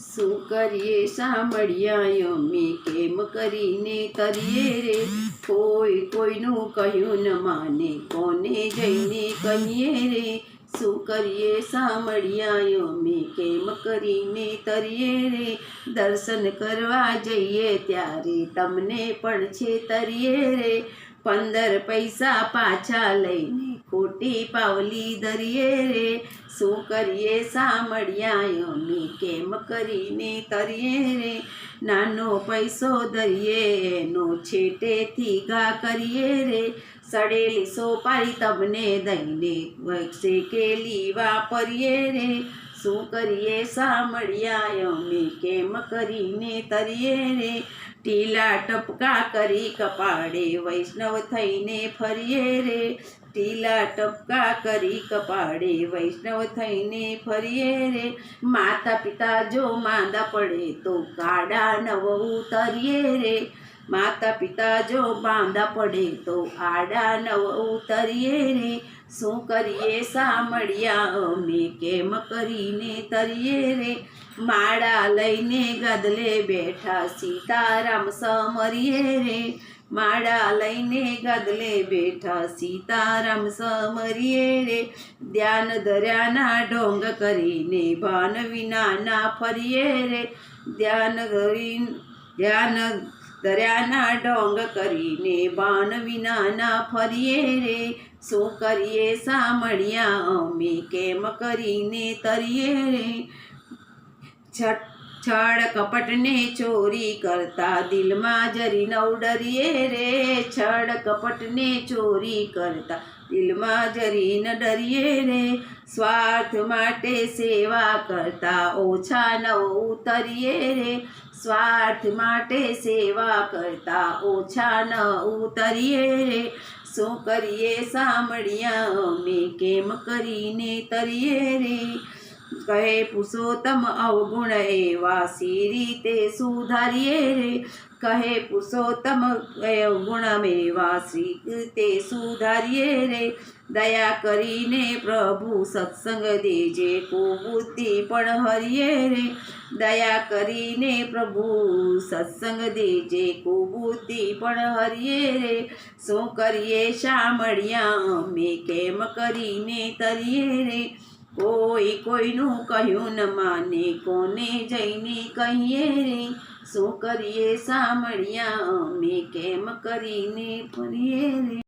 શું કરીએ સાંભળ્યા અમે કેમ કરીને તરીએ રે, કોઈ કોઈનું કહ્યું ન માને કોને જઈને કહીએ રે, શું કરીએ સાંભળ્યા અમે કેમ કરીને તરીએ રે, દર્શન કરવા જઈએ ત્યારે તમને પણ છે તરીએ રે, 15 પૈસા પાછા લઈને ખોટી પાવલી ધરીએ રે, શું કરીએ સાંભળ્યા અમે કેમ કરીને તરીએ રે, નાનો પૈસો ધરીએ એનો છેટેથી ઘા કરીએ રે, સડેલી સોપારી તમને દઈને શેકેલી વાપરીએ રે, શું કરીએ સાંભળ્યા અમે કેમ કરીને તરીએ રે, ટીલા ટપકા કરી કપાળે વૈષ્ણવ થઈને ફરીએ રે, ટીલા ટપકા કરી કપાળે વૈષ્ણવ થઈને ફરીએ રે, માતા પિતા જો માંદા પડે તો કાડા નવ ઉતરીએ રે, માતા પિતા જો માંદા પડે તો આડા નવ ઉતરીએ રે, શું કરીએ સાંભળ્યા અમે કેમ કરીને તરીએ રે, માળા લઈને ગદલે બેઠા સીતારામ સમરીએ રે, માળા લઈને ગદલે બેઠા સીતારામ સમરીએ રે, ધ્યાન દર્યાના ઢોંગ કરીને ભાન વિનાના ફરીએ રે, ધ્યાન દર્યાના ઢોંગ કરીને ભાન વિનાના ફરીએ રે, શું કરીએ સાંભળ્યા અમે કેમ કરીને તરીએ રે, છળ કપટને ચોરી કરતા દિલમાં જરી નવ ડરીએ રે, છળ કપટને ચોરી કરતા દિલમાં જરી ન ડરીએ રે, સ્વાર્થ માટે સેવા કરતા ઓછા નવ ઉતરીએ રે, સ્વાર્થ માટે સેવા કરતા ઓછા ન ઉતરીએ રે, શું કરીએ સાંભળ્યા અમે કેમ કરીને તરીએ રે, કહે પુરુષોત્તમ અવગુણ એવા સી રીતે સુધારીએ રે, કહે પુરુષોત્તમ અવગુણ એવા સી રીતે સુધારીએ રે, દયા કરીને પ્રભુ સત્સંગ દેજે કુબુદ્ધિ પણ હરીએ રે, દયા કરીને પ્રભુ સત્સંગ દેજે કુબુદ્ધિ પણ હરીએ રે, શું કરીએ સાંભળ્યા અમે કેમ કરીને તરીએ રે, કોઈ કોઈનું કહ્યું ન માને કોને જઈને કહીએ રે, શું કરીએ સાંભળ્યા અમે કેમ કરીને ફરીએ રે.